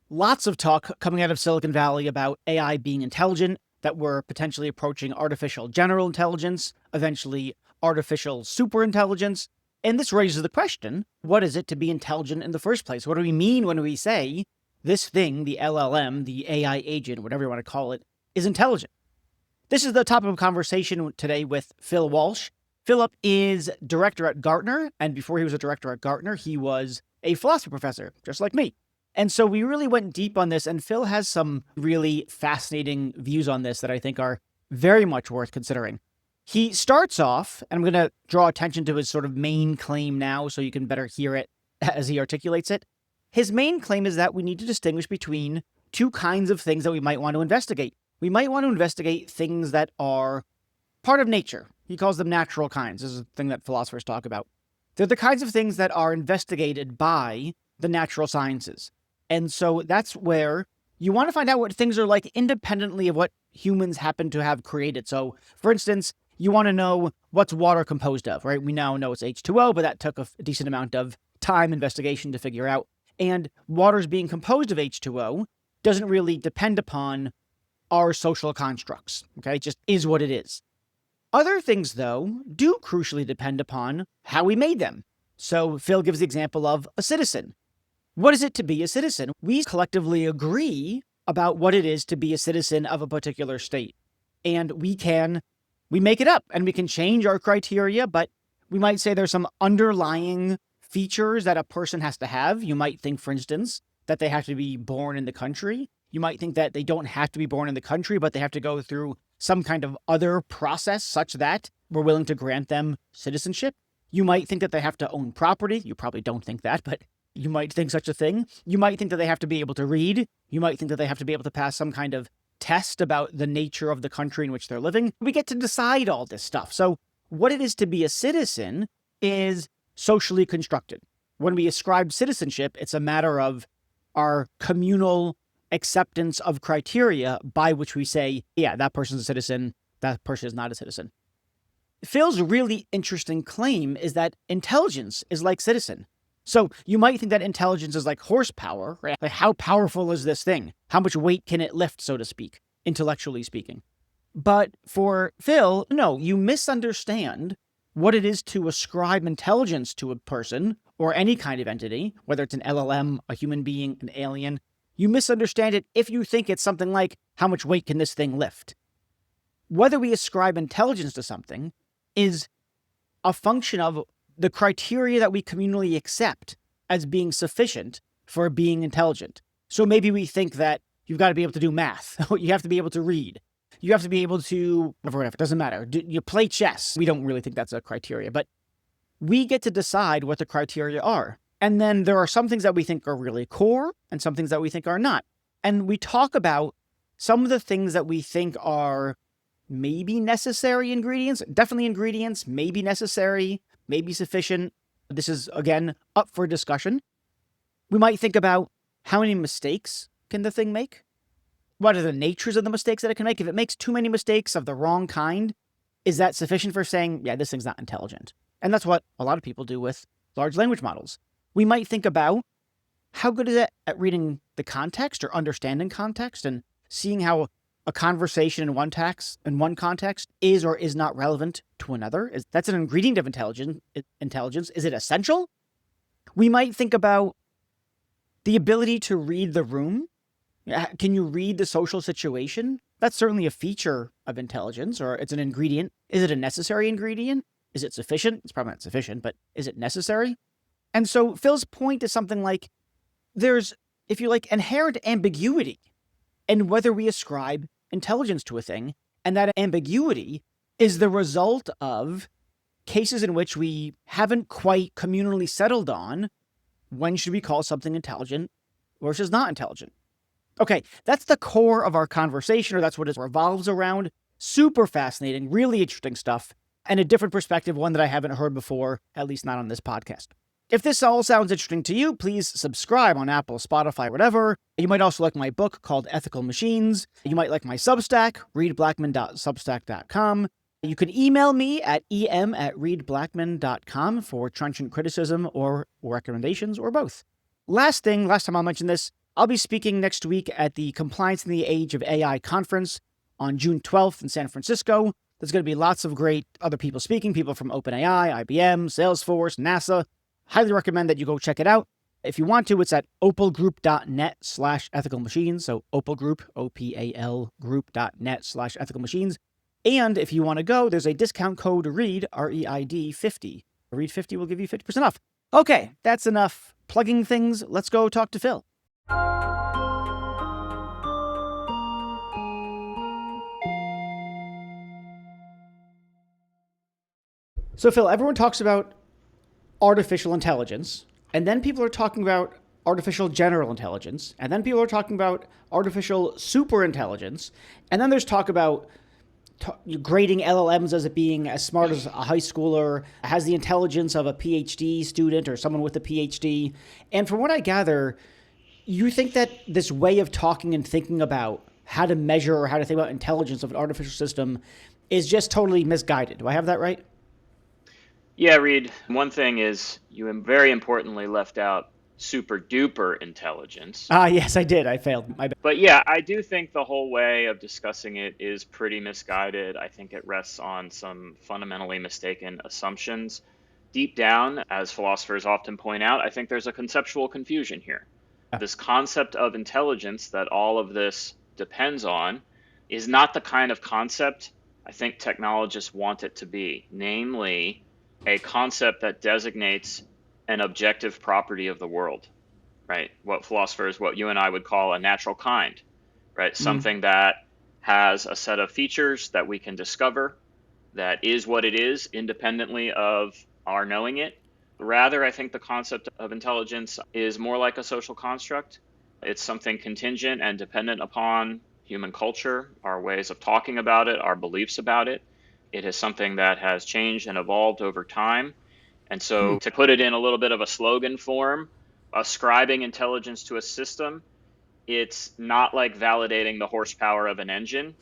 Lots of talk coming out of Silicon Valley about AI being intelligent, that we're potentially approaching artificial general intelligence, eventually artificial superintelligence. And this raises the question, what is it to be intelligent in the first place? What do we mean when we say this thing, the LLM, the AI agent, whatever you want to call it, is intelligent? This is the topic of conversation today with Phil Walsh. Philip is director at Gartner, and before he was a director at Gartner, he was a philosophy professor, just like me. And so we really went deep on this, and Phil has some really fascinating views on this that I think are very much worth considering. He starts off, and I'm going to draw attention to his sort of main claim now so you can better hear it as he articulates it. His main claim is that we need to distinguish between two kinds of things that we might want to investigate. We might want to investigate things that are part of nature. He calls them natural kinds. This is a thing that philosophers talk about. They're the kinds of things that are investigated by the natural sciences. And so that's where you want to find out what things are like independently of what humans happen to have created. So, for instance, you want to know what's water composed of, right? We now know it's H2O, but that took a decent amount of time investigation to figure out. And water's being composed of H2O doesn't really depend upon our social constructs, okay? It just is what it is. Other things, though, do crucially depend upon how we made them. So Phil gives the example of a citizen. What is it to be a citizen? We collectively agree about what it is to be a citizen of a particular state. And we make it up and we can change our criteria, but we might say there's some underlying features that a person has to have. You might think, for instance, that they have to be born in the country. You might think that they don't have to be born in the country, but they have to go through some kind of other process such that we're willing to grant them citizenship. You might think that they have to own property. You probably don't think that, but you might think such a thing. You might think that they have to be able to read. You might think that they have to be able to pass some kind of test about the nature of the country in which they're living. We get to decide all this stuff. So what it is to be a citizen is socially constructed. When we ascribe citizenship, it's a matter of our communal acceptance of criteria by which we say, yeah, that person's a citizen, that person is not a citizen. Phil's really interesting claim is that intelligence is like citizen. So you might think that intelligence is like horsepower, right? Like, how powerful is this thing? How much weight can it lift, so to speak, intellectually speaking? But for Phil, no, you misunderstand what it is to ascribe intelligence to a person or any kind of entity, whether it's an LLM, a human being, an alien. You misunderstand it if you think it's something like, how much weight can this thing lift? Whether we ascribe intelligence to something is a function of the criteria that we communally accept as being sufficient for being intelligent. So maybe we think that you've got to be able to do math. You have to be able to read. You have to be able to, whatever, it doesn't matter. You play chess. We don't really think that's a criteria, but we get to decide what the criteria are. And then there are some things that we think are really core and some things that we think are not. And we talk about some of the things that we think are maybe necessary ingredients, definitely ingredients, maybe necessary, maybe sufficient. This is, again, up for discussion. We might think about how many mistakes can the thing make? What are the natures of the mistakes that it can make? If it makes too many mistakes of the wrong kind, is that sufficient for saying, yeah, this thing's not intelligent? And that's what a lot of people do with large language models. We might think about how good is it at reading the context or understanding context and seeing how a conversation in one context is or is not relevant to another. That's an ingredient of intelligence. Is it essential? We might think about the ability to read the room. Can you read the social situation? That's certainly a feature of intelligence, or it's an ingredient. Is it a necessary ingredient? Is it sufficient? It's probably not sufficient, but is it necessary? And so Phil's point is something like, there's, if you like, inherent ambiguity in whether we ascribe intelligence to a thing, and that ambiguity is the result of cases in which we haven't quite communally settled on when should we call something intelligent versus not intelligent. Okay, that's the core of our conversation, or that's what it revolves around. Super fascinating, really interesting stuff, and a different perspective, one that I haven't heard before, at least not on this podcast. If this all sounds interesting to you, please subscribe on Apple, Spotify, whatever. You might also like my book called Ethical Machines. You might like my Substack, readblackman.substack.com. You can email me at em@readblackman.com for trenchant criticism or recommendations or both. Last time I'll mention this, I'll be speaking next week at the Compliance in the Age of AI conference on June 12th in San Francisco. There's going to be lots of great other people speaking, people from OpenAI, IBM, Salesforce, NASA. Highly recommend that you go check it out. If you want to, it's at opalgroup.net/ethical machines. So Opal Group, OPAL group.net/ethical machines. And if you want to go, there's a discount code READ, REID 50. READ 50 will give you 50% off. Okay, that's enough plugging things. Let's go talk to Phil. So, Phil, everyone talks about artificial intelligence, and then people are talking about artificial general intelligence, and then people are talking about artificial superintelligence, and then there's talk about grading LLMs as it being as smart as a high schooler, has the intelligence of a PhD student or someone with a PhD. And from what I gather, you think that this way of talking and thinking about how to measure or how to think about intelligence of an artificial system is just totally misguided. Do I have that right? Yeah, Reed. One thing is you very importantly left out super duper intelligence. Yes, I did. I failed. My bad. But yeah, I do think the whole way of discussing it is pretty misguided. I think it rests on some fundamentally mistaken assumptions. Deep down, as philosophers often point out, I think there's a conceptual confusion here. This concept of intelligence that all of this depends on is not the kind of concept I think technologists want it to be, namely a concept that designates an objective property of the world, right? What you and I would call a natural kind, right? Something that has a set of features that we can discover, that is what it is independently of our knowing it. Rather, I think the concept of intelligence is more like a social construct. It's something contingent and dependent upon human culture, our ways of talking about it, our beliefs about it. It is something that has changed and evolved over time. And so to put it in a little bit of a slogan form, ascribing intelligence to a system, it's not like validating the horsepower of an engine.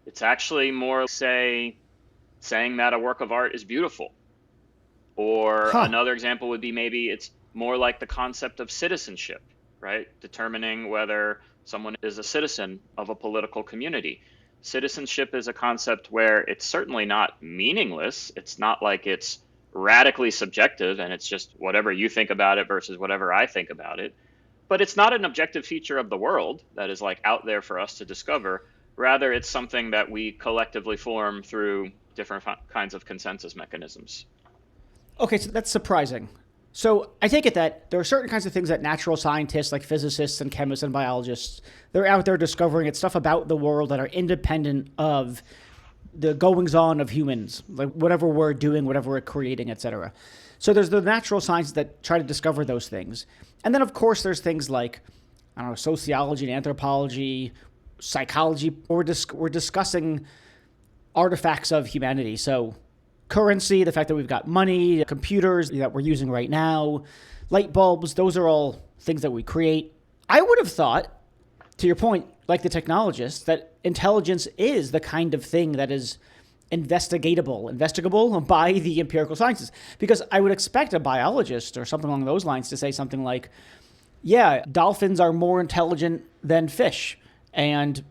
It's actually more, say, saying that a work of art is beautiful. Or another example would be maybe it's more like the concept of citizenship, right? Determining whether someone is a citizen of a political community. Citizenship is a concept where it's certainly not meaningless. It's not like it's radically subjective and it's just whatever you think about it versus whatever I think about it. But it's not an objective feature of the world that is like out there for us to discover. Rather, it's something that we collectively form through different kinds of consensus mechanisms. Okay, so that's surprising. So I take it that there are certain kinds of things that natural scientists like physicists and chemists and biologists, they're out there discovering it's stuff about the world that are independent of the goings on of humans, like whatever we're doing, whatever we're creating, etc. So there's the natural sciences that try to discover those things. And then, of course, there's things like, I don't know, sociology and anthropology, psychology. We're discussing artifacts of humanity. So currency, the fact that we've got money, computers that we're using right now, light bulbs, those are all things that we create. I would have thought, to your point, like the technologists, that intelligence is the kind of thing that is investigable by the empirical sciences. Because I would expect a biologist or something along those lines to say something like, yeah, dolphins are more intelligent than fish. And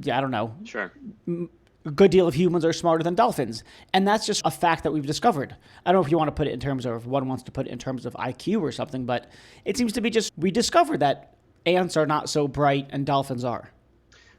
yeah, I don't know. Sure. A good deal of humans are smarter than dolphins. And that's just a fact that we've discovered. I don't know if you want to put it in terms of, one wants to put it in terms of IQ or something, but it seems to be just, we discovered that ants are not so bright and dolphins are.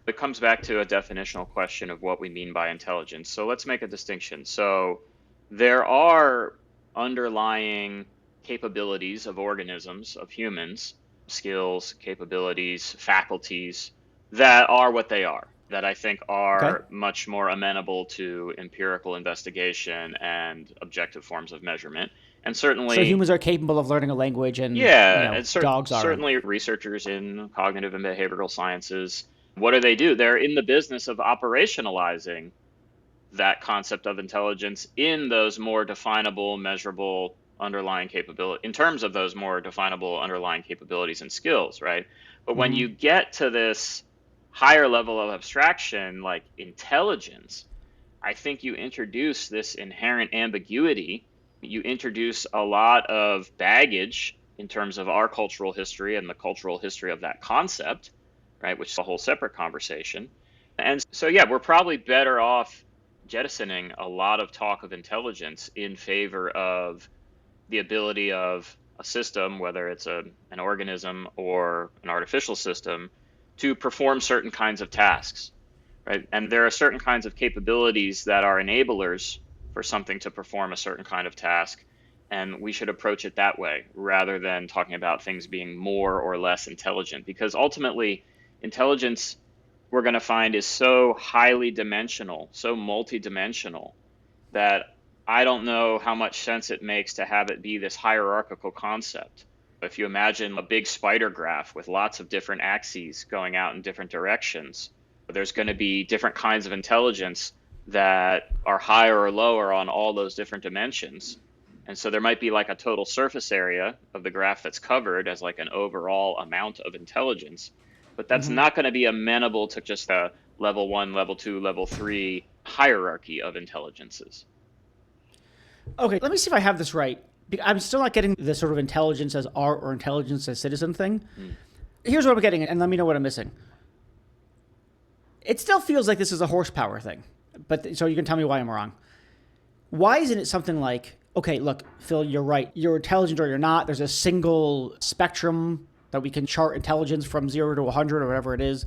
It comes back to a definitional question of what we mean by intelligence. So let's make a distinction. So there are underlying capabilities of organisms, of humans, skills, capabilities, faculties that are what they are, that I think are much more amenable to empirical investigation and objective forms of measurement. And certainly, so humans are capable of learning a language, and dogs are. Certainly, researchers in cognitive and behavioral sciences, what do? They're in the business of operationalizing that concept of intelligence in those more definable, measurable underlying capability, in terms of those more definable underlying capabilities and skills, right? But when you get to this higher level of abstraction, like intelligence, I think you introduce this inherent ambiguity. You introduce a lot of baggage in terms of our cultural history and the cultural history of that concept, right, which is a whole separate conversation. And so, yeah, we're probably better off jettisoning a lot of talk of intelligence in favor of the ability of a system, whether it's an organism or an artificial system, to perform certain kinds of tasks, right? And there are certain kinds of capabilities that are enablers for something to perform a certain kind of task. And we should approach it that way rather than talking about things being more or less intelligent. Because ultimately, intelligence, we're going to find, is so highly dimensional, so multidimensional, that I don't know how much sense it makes to have it be this hierarchical concept. If you imagine a big spider graph with lots of different axes going out in different directions, there's going to be different kinds of intelligence that are higher or lower on all those different dimensions. And so there might be like a total surface area of the graph that's covered as like an overall amount of intelligence, but that's not going to be amenable to just a level 1, level 2, level 3 hierarchy of intelligences. Okay, let me see if I have this right. I'm still not getting the sort of intelligence as art or intelligence as citizen thing. Here's what I'm getting, and let me know what I'm missing. It still feels like this is a horsepower thing, but so you can tell me why I'm wrong. Why isn't it something like, okay, look, Phil, you're right. You're intelligent or you're not. There's a single spectrum that we can chart intelligence from 0 to 100 or whatever it is.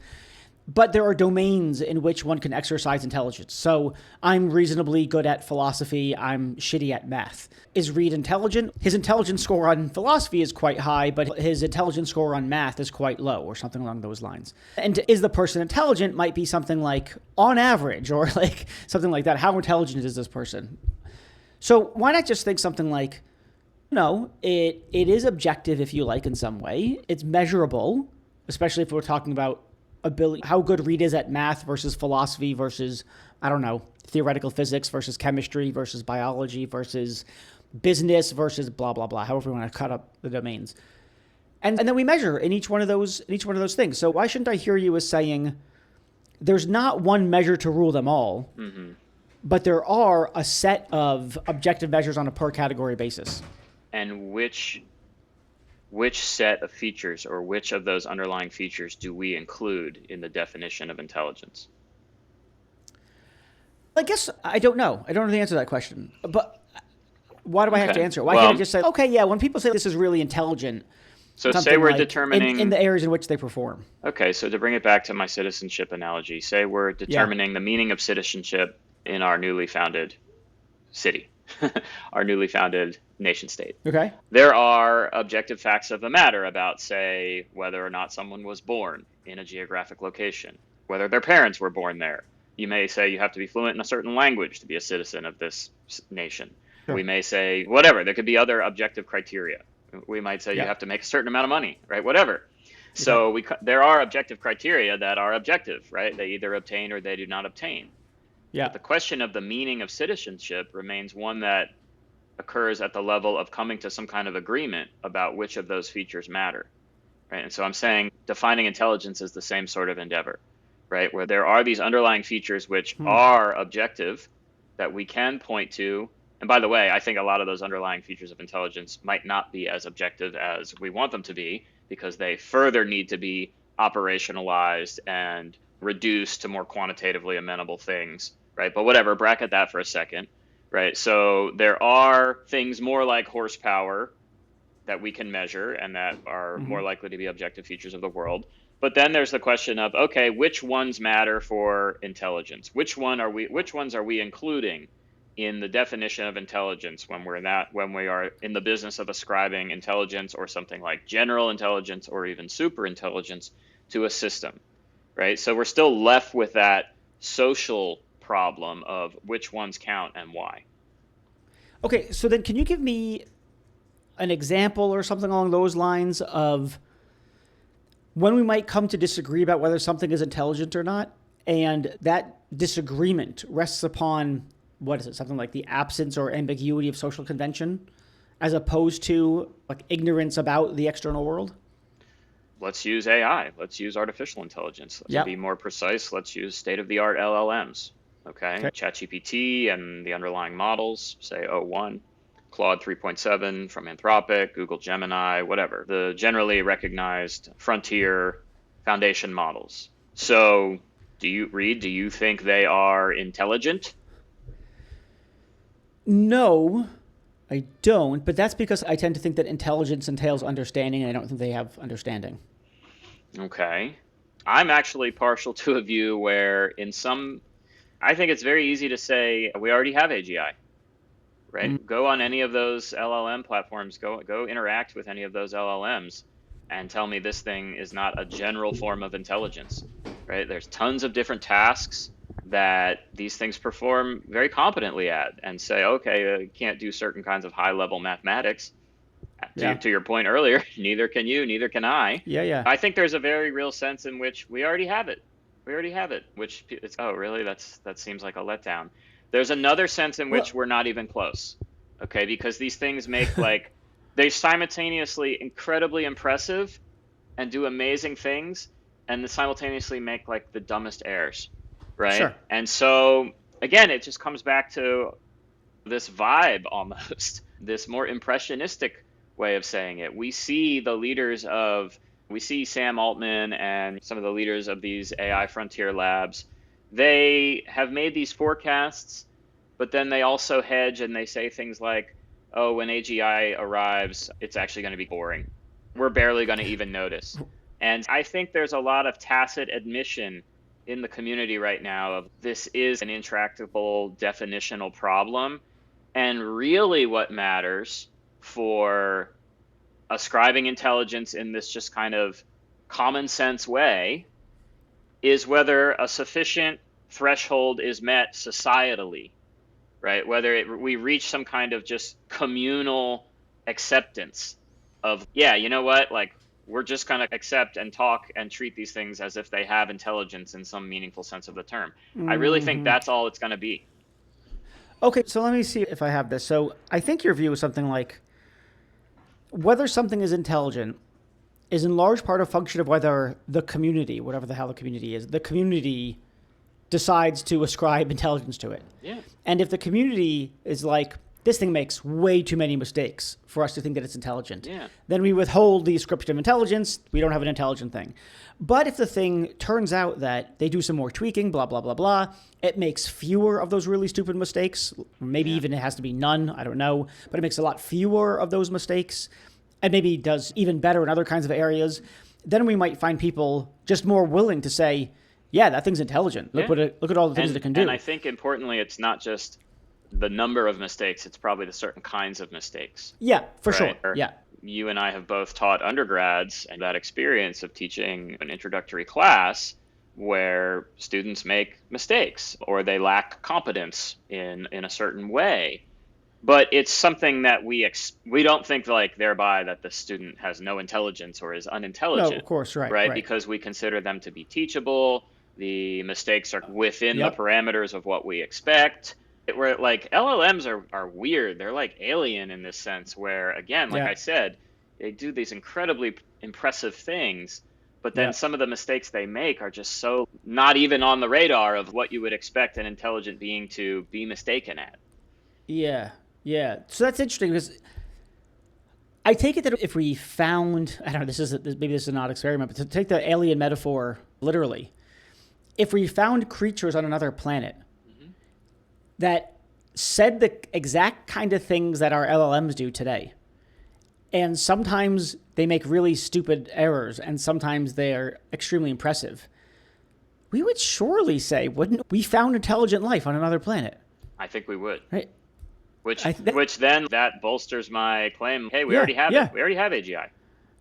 But there are domains in which one can exercise intelligence. So I'm reasonably good at philosophy. I'm shitty at math. Is Reed intelligent? His intelligence score on philosophy is quite high, but his intelligence score on math is quite low, or something along those lines. And is the person intelligent might be something like on average, or like something like that. How intelligent is this person? So why not just think something like, no, it is objective, if you like, in some way. It's measurable, especially if we're talking about ability, how good Reed is at math versus philosophy versus, I don't know, theoretical physics versus chemistry versus biology versus business versus blah, blah, blah, however we want to cut up the domains. And then we measure in each one of those things. So why shouldn't I hear you as saying there's not one measure to rule them all, but there are a set of objective measures on a per category basis? And which set of features or which of those underlying features do we include in the definition of intelligence? I guess I don't know. I don't know the answer to that question. But why do I have to answer it? Why can't I just say, okay, yeah, when people say this is really intelligent, so say we're like determining in the areas in which they perform. Okay, so to bring it back to my citizenship analogy, say we're determining the meaning of citizenship in our newly founded city, our newly founded nation state. Okay. There are objective facts of the matter about, say, whether or not someone was born in a geographic location, whether their parents were born there. You may say you have to be fluent in a certain language to be a citizen of this nation. Sure. We may say whatever. There could be other objective criteria. We might say you have to make a certain amount of money, right? Whatever. So there are objective criteria that are objective, right? They either obtain or they do not obtain. Yeah. But the question of the meaning of citizenship remains one that occurs at the level of coming to some kind of agreement about which of those features matter, right? And so I'm saying defining intelligence is the same sort of endeavor, right? Where there are these underlying features which are objective that we can point to. And by the way, I think a lot of those underlying features of intelligence might not be as objective as we want them to be, because they further need to be operationalized and reduced to more quantitatively amenable things, right? But whatever, bracket that for a second, right? So there are things more like horsepower that we can measure and that are more likely to be objective features of the world. But then there's the question of, okay, which ones matter for intelligence? Which ones are we including in the definition of intelligence when we are in the business of ascribing intelligence or something like general intelligence or even super intelligence to a system, right? So we're still left with that social problem of which ones count and why. Okay, so then can you give me an example or something along those lines of when we might come to disagree about whether something is intelligent or not, and that disagreement rests upon, what is it, something like the absence or ambiguity of social convention, as opposed to like ignorance about the external world? Let's use AI. Let's use artificial intelligence. Let's be more precise. Let's use state-of-the-art LLMs. Okay. ChatGPT and the underlying models, say O1. Claude 3.7 from Anthropic, Google Gemini, whatever, the generally recognized frontier foundation models. So, do you think they are intelligent? No, I don't, but that's because I tend to think that intelligence entails understanding, and I don't think they have understanding. Okay. I'm actually partial to a view where I think it's very easy to say we already have AGI, right? Mm, Go on any of those LLM platforms, go interact with any of those LLMs and tell me this thing is not a general form of intelligence, right? There's tons of different tasks that these things perform very competently at and say, okay, you can't do certain kinds of high level mathematics. yeah, To your point earlier, neither can you, neither can I. yeah, yeah. I think there's a very real sense in which we already have it. We already have it, which it's, oh, really? That seems like a letdown. There's another sense in which Well, we're not even close. Okay, because these things make they simultaneously incredibly impressive and do amazing things and they simultaneously make like the dumbest errors, right? sure. And so again, it just comes back to this vibe almost, this more impressionistic way of saying it. We see Sam Altman and some of the leaders of these AI frontier labs. They have made these forecasts, but then they also hedge and they say things like, oh, when AGI arrives, it's actually going to be boring. We're barely going to even notice. And I think there's a lot of tacit admission in the community right now of this is an intractable definitional problem. And really, what matters for ascribing intelligence in this just kind of common sense way is whether a sufficient threshold is met societally, right? We reach some kind of just communal acceptance of, yeah, you know what? Like, we're just going to accept and talk and treat these things as if they have intelligence in some meaningful sense of the term. I really think Hmm. that's all it's going to be. Okay, so let me see if I have this. So I think your view is something like whether something is intelligent is in large part a function of whether the community, whatever the hell the community is, the community decides to ascribe intelligence to it. Yeah. And if the community is like, this thing makes way too many mistakes for us to think that it's intelligent, Yeah. then we withhold the ascription of intelligence. We don't have an intelligent thing. But if the thing turns out that they do some more tweaking, blah, blah, blah, blah, it makes fewer of those really stupid mistakes. Maybe Yeah. even it has to be none. I don't know. But it makes a lot fewer of those mistakes and maybe does even better in other kinds of areas. Then we might find people just more willing to say, yeah, that thing's intelligent. Yeah. Look at all the things it can do. And I think importantly, it's not just the number of mistakes, it's probably the certain kinds of mistakes. Yeah, for Right. sure. Yeah. You and I have both taught undergrads, and that experience of teaching an introductory class where students make mistakes or they lack competence in a certain way. But it's something that we don't think like thereby that the student has no intelligence or is No, unintelligent, of course, right, right? right. Because we consider them to be teachable. The mistakes are within the Yep. parameters of what we expect. Where like LLMs are weird. They're like alien in this sense where, again, like Yeah. I said, they do these incredibly impressive things, but then Yeah. some of the mistakes they make are just so not even on the radar of what you would expect an intelligent being to be mistaken at. Yeah. Yeah. So that's interesting because I take it that if we found, I don't know, maybe this is an odd experiment, but to take the alien metaphor literally, if we found creatures on another planet that said the exact kind of things that our LLMs do today, and sometimes they make really stupid errors, and sometimes they're extremely impressive, we would surely say, wouldn't we found intelligent life on another planet, I think we would. right? Which then that bolsters my claim. Hey, we Yeah, already have yeah. it. We already have AGI.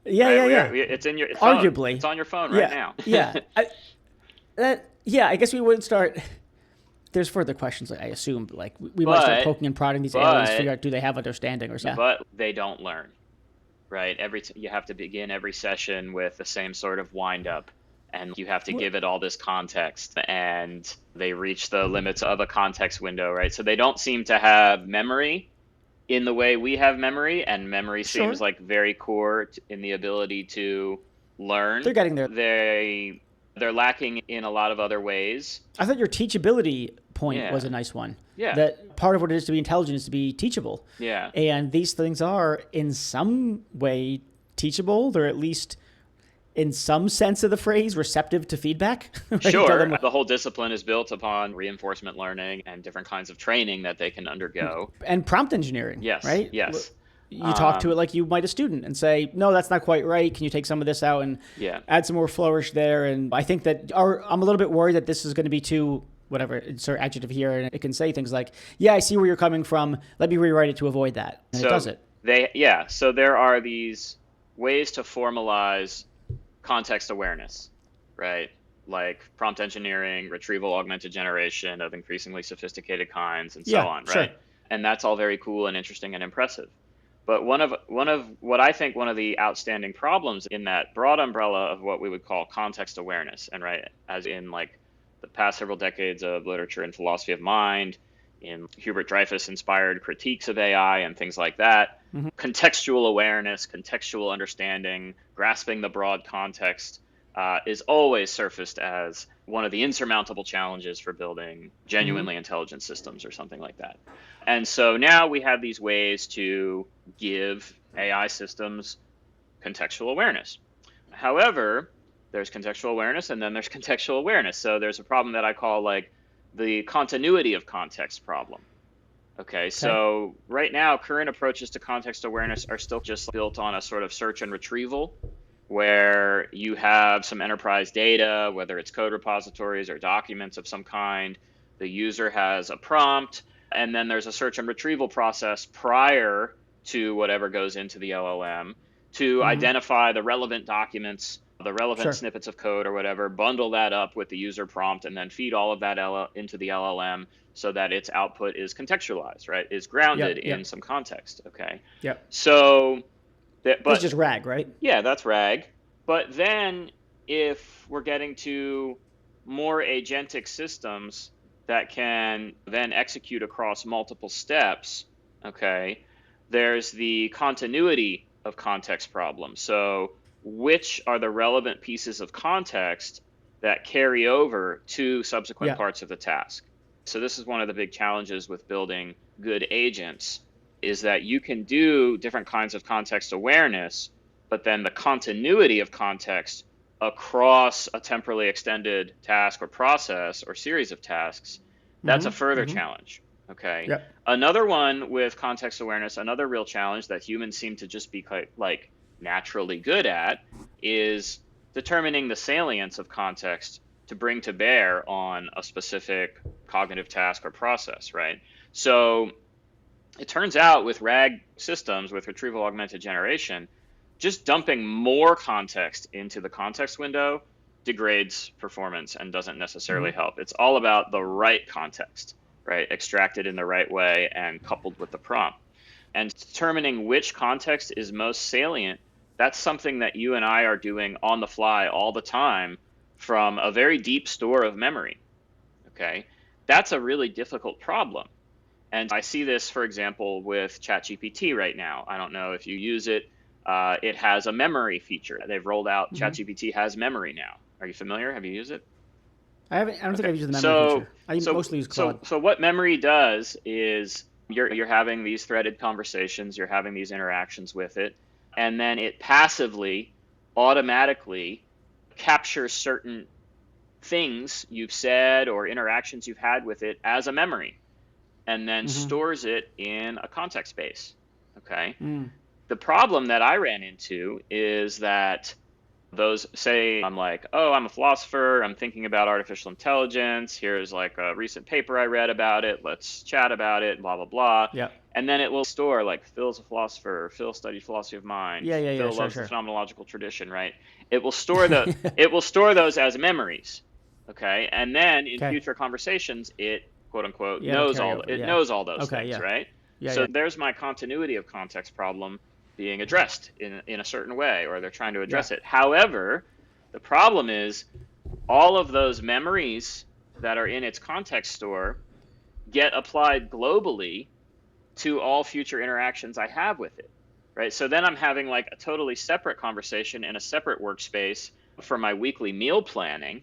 Yeah, Right? yeah, yeah. It's in your phone. Arguably. It's on your phone Yeah, right now. yeah. I guess we wouldn't start. There's further questions, I assume. Like we might start But- poking and prodding these aliens, but- figure out do they have understanding or something. But they don't learn, right? You have to begin every session with the same sort of wind up, and you have to give it all this context, and they reach the limits of a context window, right? So they don't seem to have memory in the way we have memory, and memory Sure. seems like very core in the ability to learn. They're getting there. They're lacking in a lot of other ways. I thought your teachability point Yeah. was a nice one. Yeah. That part of what it is to be intelligent is to be teachable. Yeah. And these things are in some way teachable. They're at least in some sense of the phrase receptive to feedback. Right? Sure. The whole discipline is built upon reinforcement learning and different kinds of training that they can undergo. And prompt engineering, Yes. right? Yes. You talk to it like you might a student and say, no, that's not quite right. Can you take some of this out and add some more flourish there? And I think that I'm a little bit worried that this is going to be too, whatever, insert adjective here, and it can say things like, yeah, I see where you're coming from. Let me rewrite it to avoid that. And it does it. So there are these ways to formalize context awareness, right? Like prompt engineering, retrieval augmented generation of increasingly sophisticated kinds, and so on, right? Sure. And that's all very cool and interesting and impressive. But one of what I think one of the outstanding problems in that broad umbrella of what we would call context awareness, and right, as in like the past several decades of literature and philosophy of mind, in Hubert Dreyfus inspired critiques of AI and things like that, contextual awareness, contextual understanding, grasping the broad context is always surfaced as one of the insurmountable challenges for building genuinely intelligent systems or something like that. And so now we have these ways to give AI systems contextual awareness. However, there's contextual awareness and then there's contextual awareness. So there's a problem that I call like the continuity of context problem. Okay, so right now, current approaches to context awareness are still just built on a sort of search and retrieval, where you have some enterprise data, whether it's code repositories or documents of some kind. The user has a prompt, and then there's a search and retrieval process prior to whatever goes into the LLM to identify the relevant documents, the relevant snippets of code or whatever, bundle that up with the user prompt, and then feed all of that into the LLM so that its output is contextualized, right? Is grounded in some context, okay? Yep. So, that's just RAG, right? Yeah, that's RAG. But then if we're getting to more agentic systems that can then execute across multiple steps, okay, there's the continuity of context problem. So which are the relevant pieces of context that carry over to subsequent parts of the task? So this is one of the big challenges with building good agents, is that you can do different kinds of context awareness, but then the continuity of context across a temporally extended task or process or series of tasks, that's a further challenge. Okay. Yep. Another one with context awareness, another real challenge that humans seem to just be quite, like naturally good at, is determining the salience of context to bring to bear on a specific cognitive task or process, right? So it turns out with RAG systems, with retrieval augmented generation, just dumping more context into the context window degrades performance and doesn't necessarily help. It's all about the right context, right? Extracted in the right way and coupled with the prompt. And determining which context is most salient, that's something that you and I are doing on the fly all the time from a very deep store of memory, okay? That's a really difficult problem. And I see this, for example, with ChatGPT right now. I don't know if you use it. It has a memory feature. They've rolled out ChatGPT has memory now. Are you familiar? Have you used it? I don't think I've used the memory feature. I mostly use Claude. So what memory does is you're having these threaded conversations, you're having these interactions with it, and then it passively, automatically captures certain things you've said or interactions you've had with it as a memory, and then stores it in a context space. Okay. The problem that I ran into is that those say I'm like, oh, I'm a philosopher, I'm thinking about artificial intelligence, here's like a recent paper I read about it, let's chat about it, blah, blah, blah. Yeah. And then it will study like Phil's a philosopher, Phil studied philosophy of mind, Phil loves the phenomenological tradition, right? It will store it will store those as memories. Okay. And then in future conversations, it quote unquote knows all those things, right? So there's my continuity of context problem being addressed in a certain way, or they're trying to address it. However, the problem is all of those memories that are in its context store get applied globally to all future interactions I have with it, right? So then I'm having like a totally separate conversation in a separate workspace for my weekly meal planning.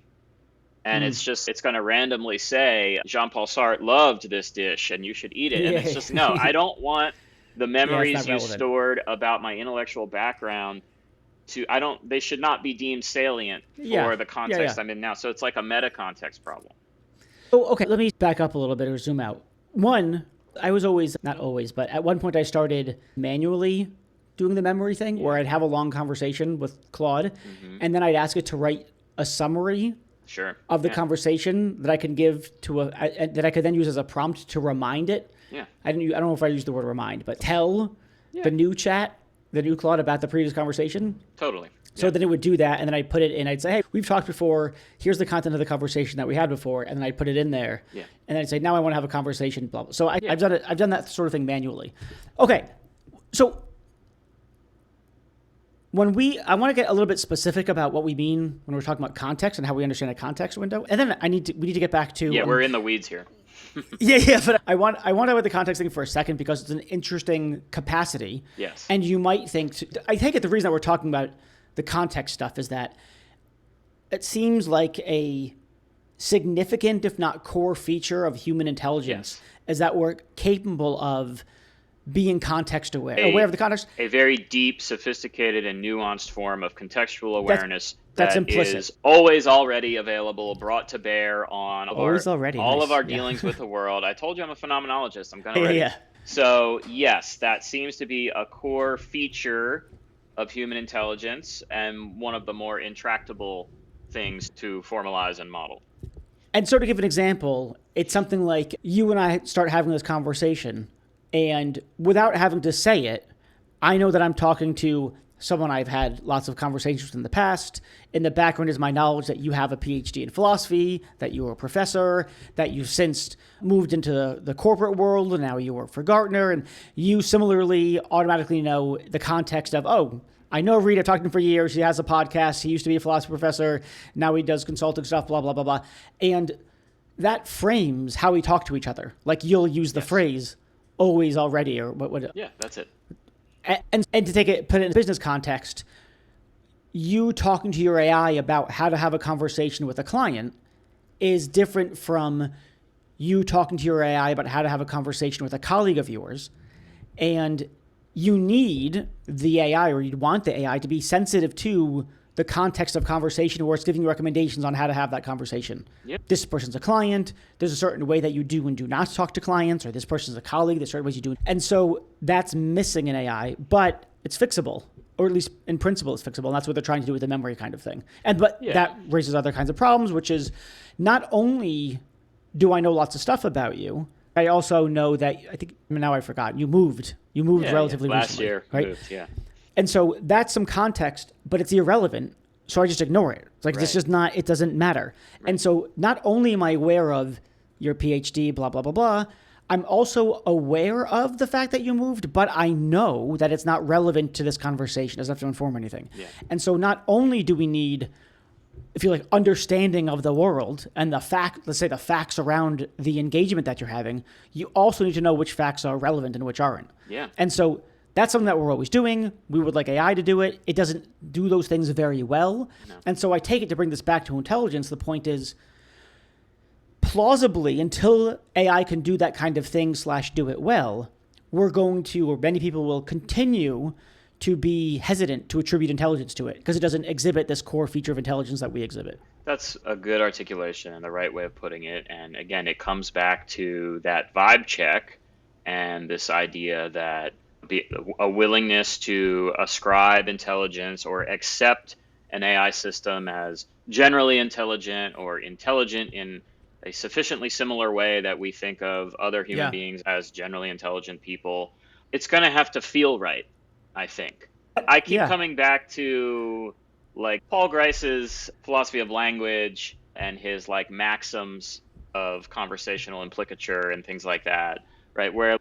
And it's going to randomly say, Jean-Paul Sartre loved this dish and you should eat it. And it's just, no, I don't want the Yeah, it's not memories you relevant. stored about my intellectual background they should not be deemed salient Yeah, for the yeah, yeah. context I'm in now. So it's like a meta context problem. Oh, okay. Let me back up a little bit or zoom out. One, I was always, not always, but at one point I started manually doing the memory thing where I'd have a long conversation with Claude and then I'd ask it to write a summary Sure. of the conversation that I can give to that I could then use as a prompt to remind it. Yeah. I don't know if I used the word remind, but tell the new Claude about the previous conversation. Totally. So then it would do that, and then I'd put it in. I'd say, hey, we've talked before. Here's the content of the conversation that we had before, and then I'd put it in there. Yeah. And then I'd say, now I want to have a conversation. Blah blah. So I've done it. I've done that sort of thing manually. Okay. So I want to get a little bit specific about what we mean when we're talking about context and how we understand a context window, and then we need to get back to we're in the weeds here. Yeah, but I want to talk about the context thing for a second because it's an interesting capacity. Yes. And you might think, I take it the reason that we're talking about the context stuff is that it seems like a significant, if not core feature of human intelligence is that we're capable of being context aware of the context. A very deep, sophisticated, and nuanced form of contextual awareness that's that implicit. Is always already available, brought to bear on all of our dealings with the world. I told you I'm a phenomenologist. I'm kind of ready. So yes, that seems to be a core feature of human intelligence and one of the more intractable things to formalize and model. And so to give an example, it's something like you and I start having this conversation, and without having to say it, I know that I'm talking to someone I've had lots of conversations with in the past. In the background is my knowledge that you have a PhD in philosophy, that you're a professor, that you've since moved into the corporate world, and now you work for Gartner, and you similarly automatically know the context of, oh, I know Reed, I've talked to him for years, he has a podcast, he used to be a philosophy professor, now he does consulting stuff, blah, blah, blah, blah. And that frames how we talk to each other. Like you'll use the phrase, always, already, or what would it? Yeah, that's it. And to put it in business context, you talking to your AI about how to have a conversation with a client is different from you talking to your AI about how to have a conversation with a colleague of yours. And you need the AI, or you'd want the AI to be sensitive to the context of conversation where it's giving you recommendations on how to have that conversation. Yep. This person's a client. There's a certain way that you do and do not talk to clients, or this person's a colleague. There's certain ways you do. And so that's missing in AI, but it's fixable, or at least in principle it's fixable. And that's what they're trying to do with the memory kind of thing. But that raises other kinds of problems, which is not only do I know lots of stuff about you, I also know that now I forgot, you moved relatively last recently. year, right? moved, And so that's some context, but it's irrelevant. So I just ignore it. It's like, It's just not, it doesn't matter. Right. And so not only am I aware of your PhD, blah, blah, blah, blah, I'm also aware of the fact that you moved, but I know that it's not relevant to this conversation. It doesn't have to inform anything. Yeah. And so not only do we need, if you like, understanding of the world and let's say the facts around the engagement that you're having, you also need to know which facts are relevant and which aren't. Yeah. And so that's something that we're always doing. We would like AI to do it. It doesn't do those things very well. No. And so I take it to bring this back to intelligence. The point is, plausibly, until AI can do that kind of thing / do it well, we're going to, or many people will continue to be hesitant to attribute intelligence to it because it doesn't exhibit this core feature of intelligence that we exhibit. That's a good articulation and the right way of putting it. And again, it comes back to that vibe check and this idea that a willingness to ascribe intelligence or accept an AI system as generally intelligent or intelligent in a sufficiently similar way that we think of other human beings as generally intelligent people. It's going to have to feel right, I think. I keep coming back to like Paul Grice's philosophy of language and his like maxims of conversational implicature and things like that. Right, where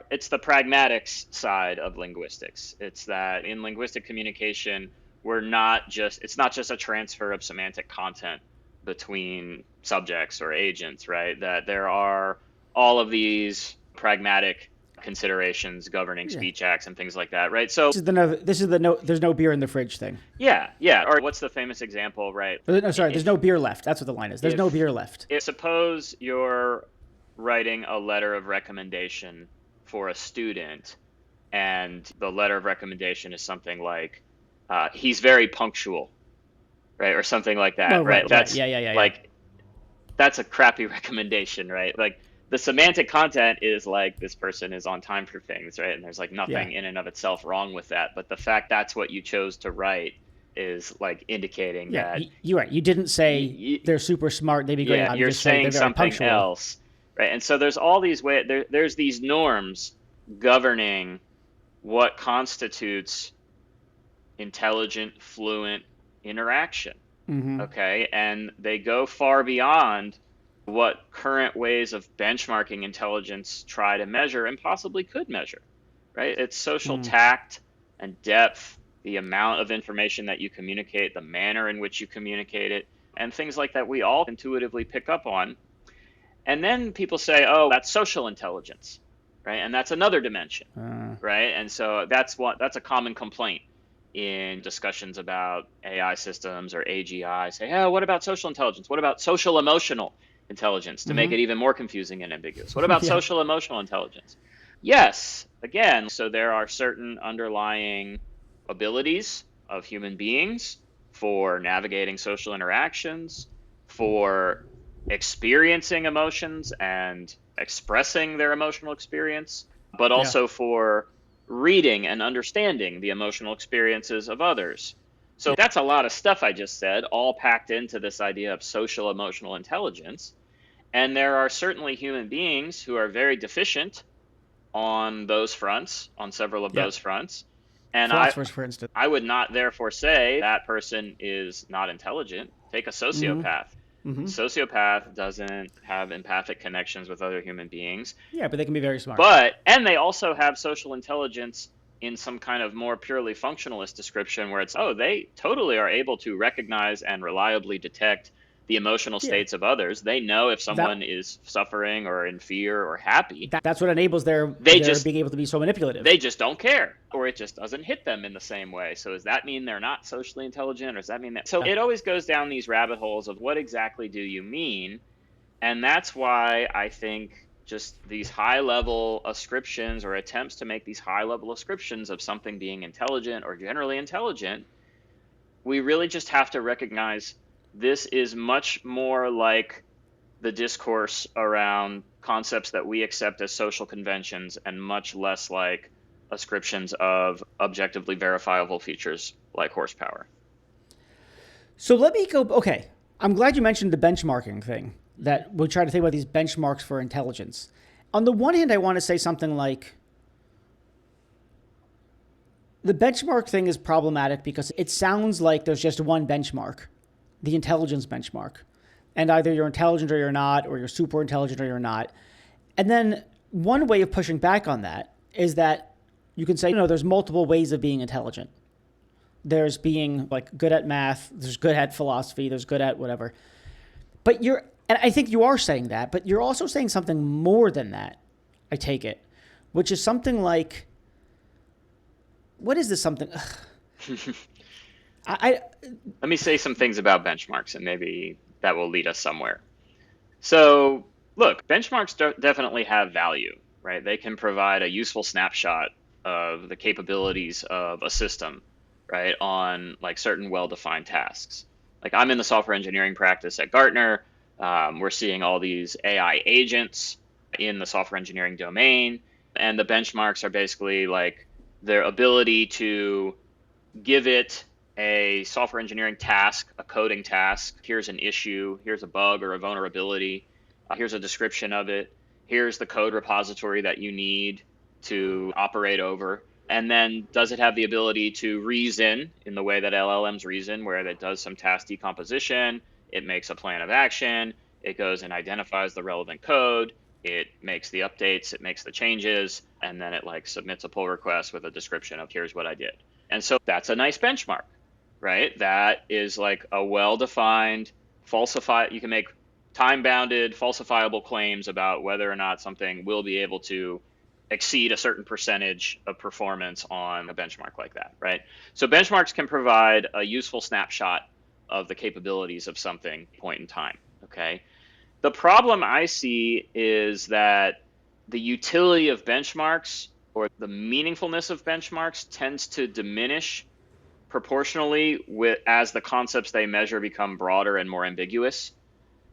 it's the pragmatics side of linguistics. It's that in linguistic communication, it's not just a transfer of semantic content between subjects or agents, right? That there are all of these pragmatic considerations governing Yeah. speech acts and things like that, right? So This is the no. There's no beer in the fridge thing. yeah. Or what's the famous example, right? No, sorry. There's no beer left. That's what the line is. There's no beer left. If suppose you're writing a letter of recommendation for a student, and the letter of recommendation is something like, he's very punctual, right? Or something like that, Oh, right? That's yeah. like, that's a crappy recommendation, right? Like the semantic content is like, this person is on time for things, right? And there's like nothing in and of itself wrong with that. But the fact that's what you chose to write is like indicating that you're right. You didn't say they're super smart. They'd be great. Yeah, you're saying something else, right? And so there's all these ways. There's these norms governing what constitutes intelligent, fluent interaction. Okay, and they go far beyond what current ways of benchmarking intelligence try to measure and possibly could measure, right? It's social tact and depth, the amount of information that you communicate, the manner in which you communicate it, and things like that we all intuitively pick up on. And then people say, oh, that's social intelligence, right? And that's another dimension, right? And so that's a common complaint in discussions about AI systems or AGI. Say, oh, what about social intelligence? What about social emotional intelligence, to make it even more confusing and ambiguous? What about social emotional intelligence? Yes, again, so there are certain underlying abilities of human beings for navigating social interactions, for experiencing emotions and expressing their emotional experience, but also for reading and understanding the emotional experiences of others. So that's a lot of stuff I just said, all packed into this idea of social emotional intelligence. And there are certainly human beings who are very deficient on those fronts, on several of those fronts. And philosophers, for instance, I would not therefore say that person is not intelligent. Take a sociopath. Sociopath doesn't have empathic connections with other human beings. Yeah, but they can be very smart. And they also have social intelligence in some kind of more purely functionalist description where it's, they totally are able to recognize and reliably detect the emotional states of others. They know if someone is suffering or in fear or happy. That's what enables their being able to be so manipulative. They just don't care, or it just doesn't hit them in the same way. So does that mean they're not socially intelligent, or does that mean that? So it always goes down these rabbit holes of what exactly do you mean? And that's why I think just these high-level ascriptions or attempts to make these high-level ascriptions of something being intelligent or generally intelligent, we really just have to recognize this is much more like the discourse around concepts that we accept as social conventions and much less like ascriptions of objectively verifiable features like horsepower. So let me go. Okay, I'm glad you mentioned the benchmarking thing, that we try to think about these benchmarks for intelligence. On the one hand, I want to say something like the benchmark thing is problematic because it sounds like there's just one benchmark, the intelligence benchmark. And either you're intelligent or you're not, or you're super intelligent or you're not. And then one way of pushing back on that is that you can say, there's multiple ways of being intelligent. There's being like good at math, there's good at philosophy, there's good at whatever. But and I think you are saying that, but you're also saying something more than that, I take it, which is something like, what is this something? Let me say some things about benchmarks, and maybe that will lead us somewhere. So, look, benchmarks definitely have value, right? They can provide a useful snapshot of the capabilities of a system, right, on like certain well-defined tasks. Like I'm in the software engineering practice at Gartner. We're seeing all these AI agents in the software engineering domain, and the benchmarks are basically like their ability to give it a software engineering task, a coding task. Here's an issue, here's a bug or a vulnerability, here's a description of it, here's the code repository that you need to operate over. And then does it have the ability to reason in the way that LLMs reason, where it does some task decomposition, it makes a plan of action, it goes and identifies the relevant code, it makes the updates, it makes the changes, and then it like submits a pull request with a description of here's what I did. And so that's a nice benchmark, right? That is like a well-defined you can make time-bounded falsifiable claims about whether or not something will be able to exceed a certain percentage of performance on a benchmark like that, right? So benchmarks can provide a useful snapshot of the capabilities of something point in time, okay? The problem I see is that the utility of benchmarks or the meaningfulness of benchmarks tends to diminish proportionally as the concepts they measure become broader and more ambiguous,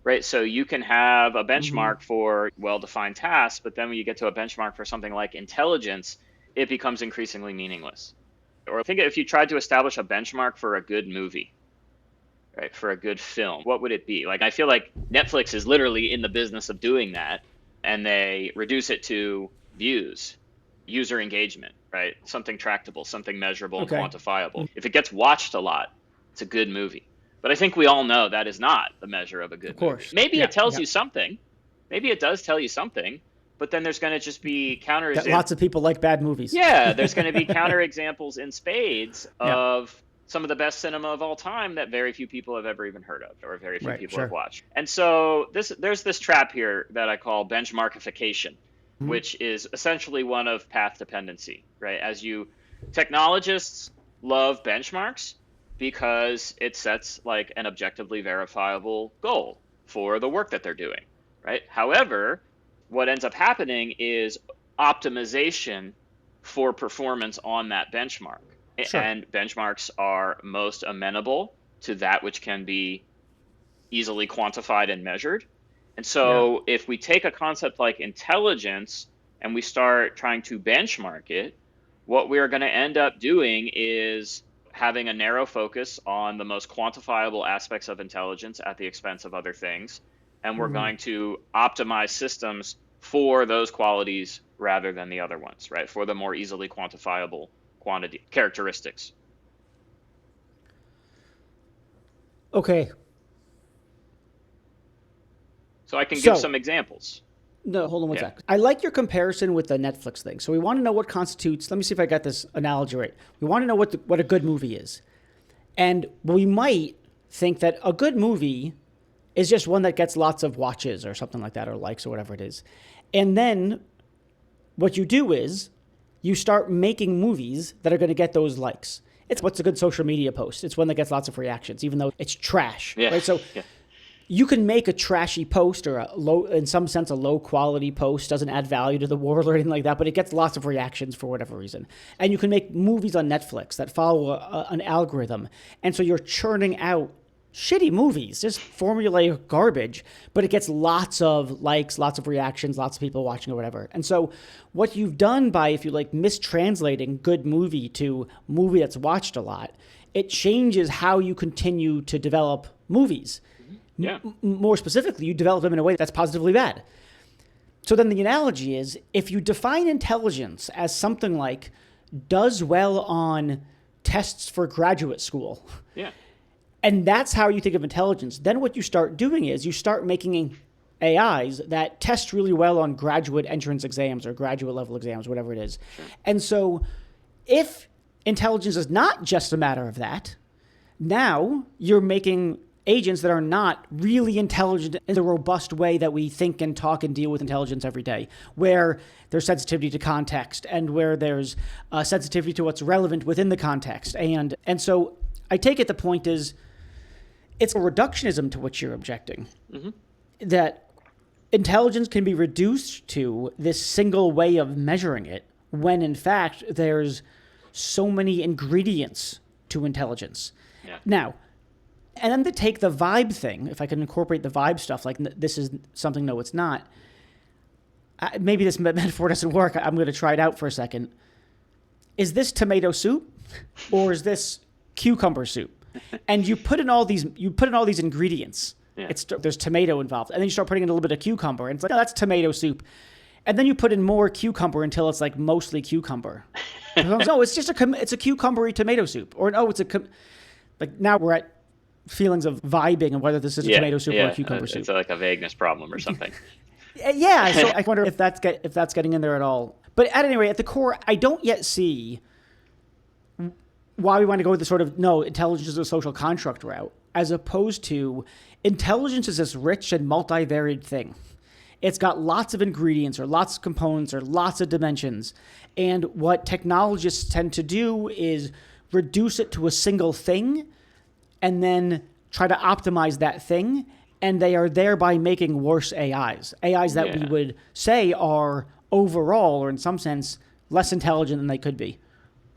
right? So you can have a benchmark for well-defined tasks, but then when you get to a benchmark for something like intelligence, it becomes increasingly meaningless. Or think if you tried to establish a benchmark for a good movie, right, for a good film, what would it be? Like, I feel like Netflix is literally in the business of doing that, and they reduce it to views, user engagement, right? Something tractable, something measurable and quantifiable. If it gets watched a lot, it's a good movie. But I think we all know that is not the measure of a good movie. Maybe it tells you something. Maybe it does tell you something, but then there's going to just be counterexamples. Lots of people like bad movies. Yeah, there's going to be counterexamples in spades of some of the best cinema of all time that very few people have ever even heard of, or very few people have watched. And so there's this trap here that I call benchmarkification, which is essentially one of path dependency, right? Technologists love benchmarks because it sets like an objectively verifiable goal for the work that they're doing, right? However, what ends up happening is optimization for performance on that benchmark. And benchmarks are most amenable to that which can be easily quantified and measured. And so if we take a concept like intelligence and we start trying to benchmark it, what we're going to end up doing is having a narrow focus on the most quantifiable aspects of intelligence at the expense of other things. And we're going to optimize systems for those qualities rather than the other ones, right? For the more easily quantifiable quantity characteristics. Okay. So I can give some examples. No, hold on one sec. I like your comparison with the Netflix thing. So we want to know what constitutes, let me see if I got this analogy right. We want to know what a good movie is. And we might think that a good movie is just one that gets lots of watches or something like that, or likes or whatever it is. And then what you do is you start making movies that are going to get those likes. It's what's a good social media post. It's one that gets lots of reactions, even though it's trash. Right? So you can make a trashy post or in some sense, a low quality post, doesn't add value to the world or anything like that, but it gets lots of reactions for whatever reason. And you can make movies on Netflix that follow an algorithm. And so you're churning out shitty movies, just formulaic garbage, but it gets lots of likes, lots of reactions, lots of people watching or whatever. And so what you've done by, if you like, mistranslating good movie to movie that's watched a lot, it changes how you continue to develop movies. More specifically, you develop them in a way that's positively bad. So then the analogy is, if you define intelligence as something like does well on tests for graduate school, and that's how you think of intelligence, then what you start doing is you start making AIs that test really well on graduate entrance exams or graduate level exams, whatever it is. And so if intelligence is not just a matter of that, now you're making agents that are not really intelligent in the robust way that we think and talk and deal with intelligence every day, where there's sensitivity to context and where there's sensitivity to what's relevant within the context. And so I take it the point is, it's a reductionism to which you're objecting, that intelligence can be reduced to this single way of measuring it, when in fact there's so many ingredients to intelligence. Now, and then to take the vibe thing, if I can incorporate the vibe stuff, like this is something, no, it's not. Maybe this metaphor doesn't work. I'm going to try it out for a second. Is this tomato soup or is this cucumber soup? And you put in all these ingredients. There's tomato involved, and then you start putting in a little bit of cucumber, and it's like, no, that's tomato soup. And then you put in more cucumber until it's like mostly cucumber. No, it's just it's a cucumbery tomato soup, or no, like now we're at feelings of vibing and whether this is a tomato soup or a cucumber soup. It's like a vagueness problem or something. So I wonder if that's getting in there at all. But at any rate, at the core, I don't yet see why we want to go with the sort of, no, intelligence is a social construct route, as opposed to intelligence is this rich and multivariate thing. it's got lots of ingredients or lots of components or lots of dimensions. And what technologists tend to do is reduce it to a single thing and then try to optimize that thing. And they are thereby making worse AIs. AIs that we would say are overall, or in some sense, less intelligent than they could be.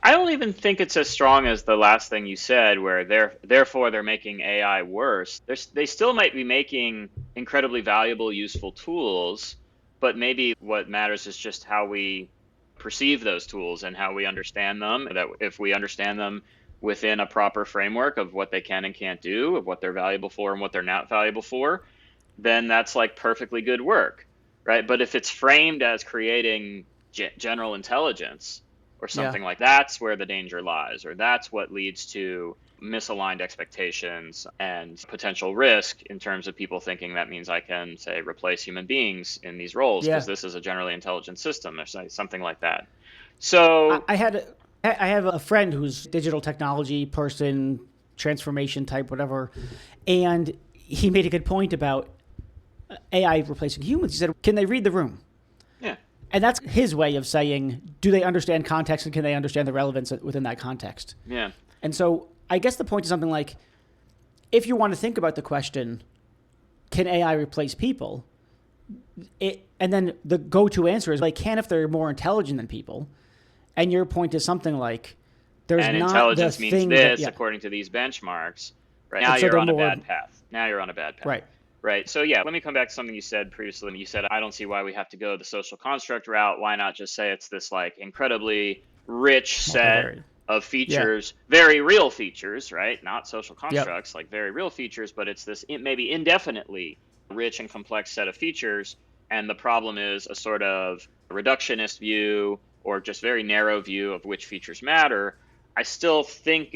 I don't even think it's as strong as the last thing you said, where therefore they're making AI worse. They still might be making incredibly valuable, useful tools, but maybe what matters is just how we perceive those tools and how we understand them. That if we understand them within a proper framework of what they can and can't do, of what they're valuable for and what they're not valuable for, then that's like perfectly good work, right? But if it's framed as creating general intelligence, or something like that's where the danger lies, or that's what leads to misaligned expectations and potential risk in terms of people thinking that means I can, say, replace human beings in these roles because this is a generally intelligent system or something like that. So I have a friend who's a digital technology person, transformation type, whatever, and he made a good point about AI replacing humans. He said, can they read the room? Yeah. And that's his way of saying, do they understand context and can they understand the relevance within that context? Yeah. And so I guess the point is something like, if you want to think about the question, can AI replace people? And then the go-to answer is, they can if they're more intelligent than people. And your point is something like, there's and not intelligence the means thing this that, according to these benchmarks. Right And now, so you're they're on a more- bad path. Now you're on a bad path. Right. Right. So yeah, let me come back to something you said previously. You said, I don't see why we have to go the social construct route. Why not just say it's this like incredibly rich set Multivariate. of features, very real features, right? Not social constructs, Yep. like very real features, but it's this maybe indefinitely rich and complex set of features. And the problem is a sort of reductionist view or just very narrow view of which features matter. I still think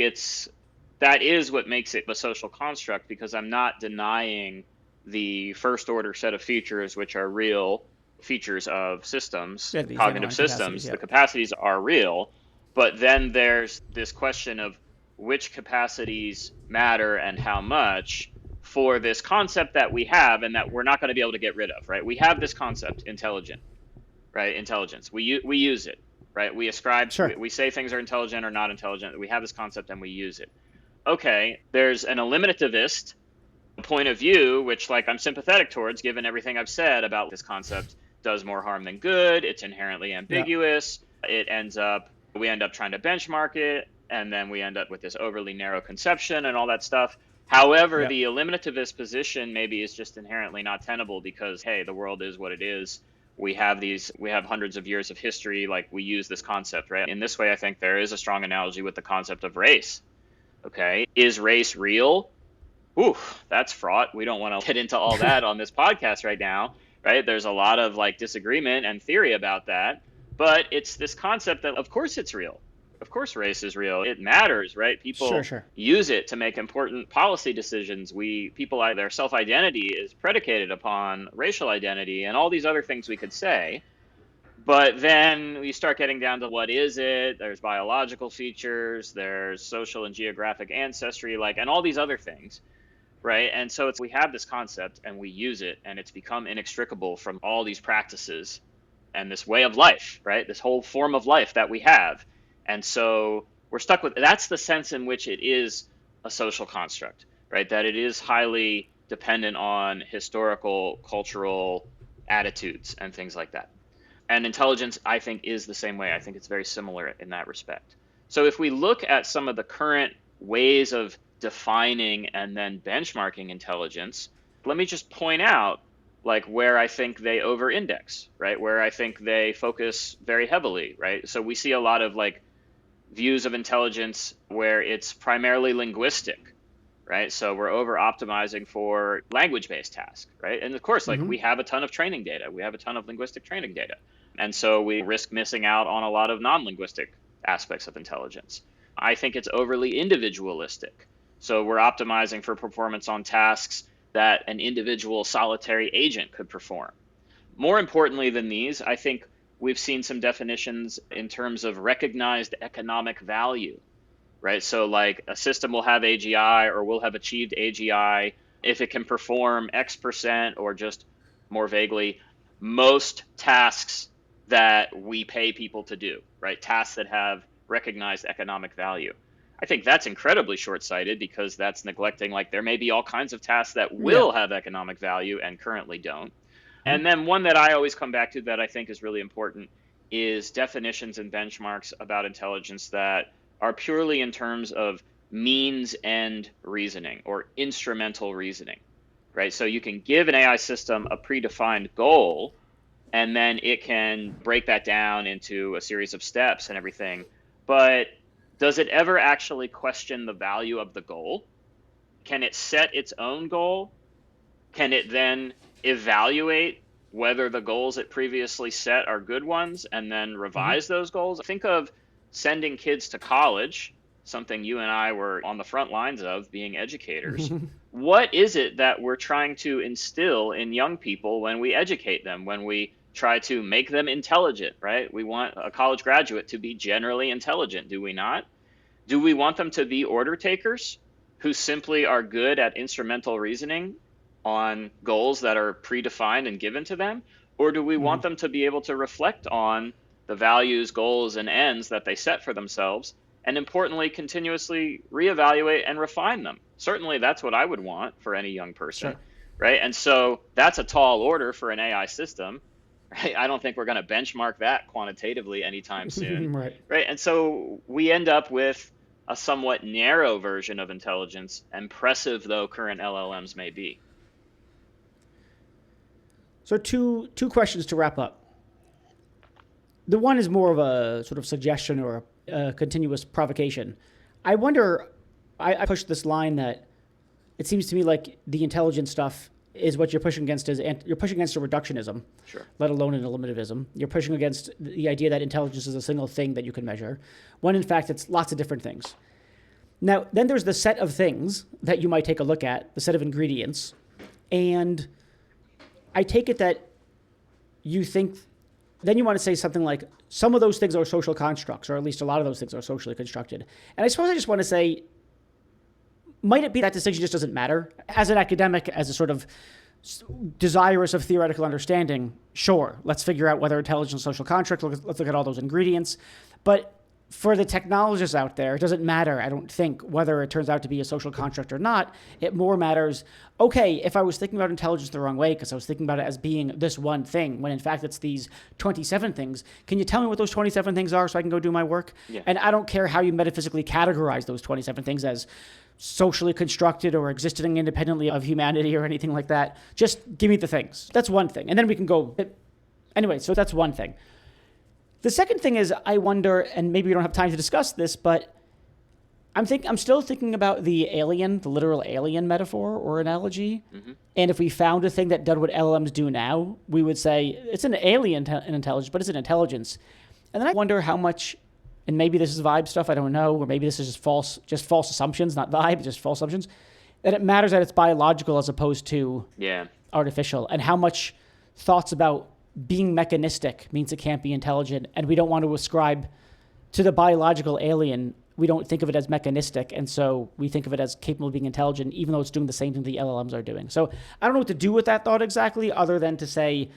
that is what makes it a social construct, because I'm not denying the first order set of features, which are real features of systems, Yeah, these cognitive underlying systems. capacities, yeah. The capacities are real, but then there's this question of which capacities matter and how much for this concept that we have and that we're not going to be able to get rid of, right? We have this concept, intelligent, right? Intelligence. We use it, right? We ascribe, Sure. we say things are intelligent or not intelligent. We have this concept and we use it. Okay, there's an eliminativist point of view, which like I'm sympathetic towards, given everything I've said about this concept does more harm than good. It's inherently ambiguous. We end up trying to benchmark it, and then we end up with this overly narrow conception and all that stuff. However, the eliminativist position maybe is just inherently not tenable because, hey, the world is what it is. We have hundreds of years of history, like we use this concept, right? In this way, I think there is a strong analogy with the concept of race. Okay, is race real? Ooh, that's fraught. We don't want to get into all that on this podcast right now, right? There's a lot of like disagreement and theory about that, but it's this concept that of course it's real. Of course race is real. It matters, right? People use it to make important policy decisions. Their self-identity is predicated upon racial identity and all these other things we could say. But then we start getting down to what is it? There's biological features, there's social and geographic ancestry, and all these other things, right? And so we have this concept and we use it, and it's become inextricable from all these practices and this way of life, right? This whole form of life that we have. And so we're stuck with, that's the sense in which it is a social construct, right? That it is highly dependent on historical, cultural attitudes and things like that. And intelligence, I think, is the same way. I think it's very similar in that respect. So if we look at some of the current ways of defining and then benchmarking intelligence, let me just point out where I think they over-index, right? Where I think they focus very heavily, right? So we see a lot of views of intelligence where it's primarily linguistic, right? So we're over-optimizing for language-based tasks, right? And of course, we have a ton of training data. We have a ton of linguistic training data. And so we risk missing out on a lot of non-linguistic aspects of intelligence. I think it's overly individualistic. So we're optimizing for performance on tasks that an individual solitary agent could perform. More importantly than these, I think we've seen some definitions in terms of recognized economic value, right? So a system will have AGI or will have achieved AGI if it can perform X percent, or just more vaguely, most tasks that we pay people to do, right? Tasks that have recognized economic value. I think that's incredibly short-sighted because that's neglecting, like, there may be all kinds of tasks that Yeah. will have economic value and currently don't. And then one that I always come back to that I think is really important is definitions and benchmarks about intelligence that are purely in terms of means end reasoning or instrumental reasoning, right? So you can give an AI system a predefined goal, and then it can break that down into a series of steps and everything. But does it ever actually question the value of the goal? Can it set its own goal? Can it then evaluate whether the goals it previously set are good ones and then revise those goals? Think of sending kids to college, something you and I were on the front lines of being educators. What is it that we're trying to instill in young people when we educate them, when we try to make them intelligent, right? We want a college graduate to be generally intelligent, do we not? Do we want them to be order takers who simply are good at instrumental reasoning on goals that are predefined and given to them? Or do we want them to be able to reflect on the values, goals, and ends that they set for themselves, and importantly, continuously reevaluate and refine them? Certainly, that's what I would want for any young person, Sure. right? And so that's a tall order for an AI system, right? I don't think we're going to benchmark that quantitatively anytime soon, Right. right? And so we end up with a somewhat narrow version of intelligence, impressive though current LLMs may be. So two questions to wrap up. The one is more of a sort of suggestion or a continuous provocation. I wonder, I pushed this line that it seems to me like the intelligence stuff is what you're pushing against you're pushing against a reductionism, Sure. let alone an eliminativism. You're pushing against the idea that intelligence is a single thing that you can measure, when in fact it's lots of different things. Now, then there's the set of things that you might take a look at, the set of ingredients, and I take it that you think, then you want to say something like, some of those things are social constructs, or at least a lot of those things are socially constructed. And I suppose I just want to say, might it be that distinction just doesn't matter? As an academic, as a sort of desirous of theoretical understanding, sure, let's figure out whether intelligence is a social construct, let's look at all those ingredients. But for the technologists out there, it doesn't matter, I don't think, whether it turns out to be a social construct or not. It more matters, okay, if I was thinking about intelligence the wrong way because I was thinking about it as being this one thing, when in fact it's these 27 things, can you tell me what those 27 things are so I can go do my work? Yeah. And I don't care how you metaphysically categorize those 27 things as socially constructed or existing independently of humanity or anything like that. Just give me the things. That's one thing. And then we can go. Anyway, so that's one thing. The second thing is, I wonder, and maybe we don't have time to discuss this, but I'm still thinking about the alien, the literal alien metaphor or analogy. And if we found a thing that did what LLMs do now, we would say it's an alien in intelligence, but it's an intelligence. And then I wonder how much, and maybe this is vibe stuff, I don't know, or maybe this is just false assumptions, not vibe, just false assumptions, that it matters that it's biological as opposed to artificial, and how much thoughts about being mechanistic means it can't be intelligent, and we don't want to ascribe to the biological alien, we don't think of it as mechanistic, and so we think of it as capable of being intelligent, even though it's doing the same thing the LLMs are doing. So I don't know what to do with that thought exactly, other than to say,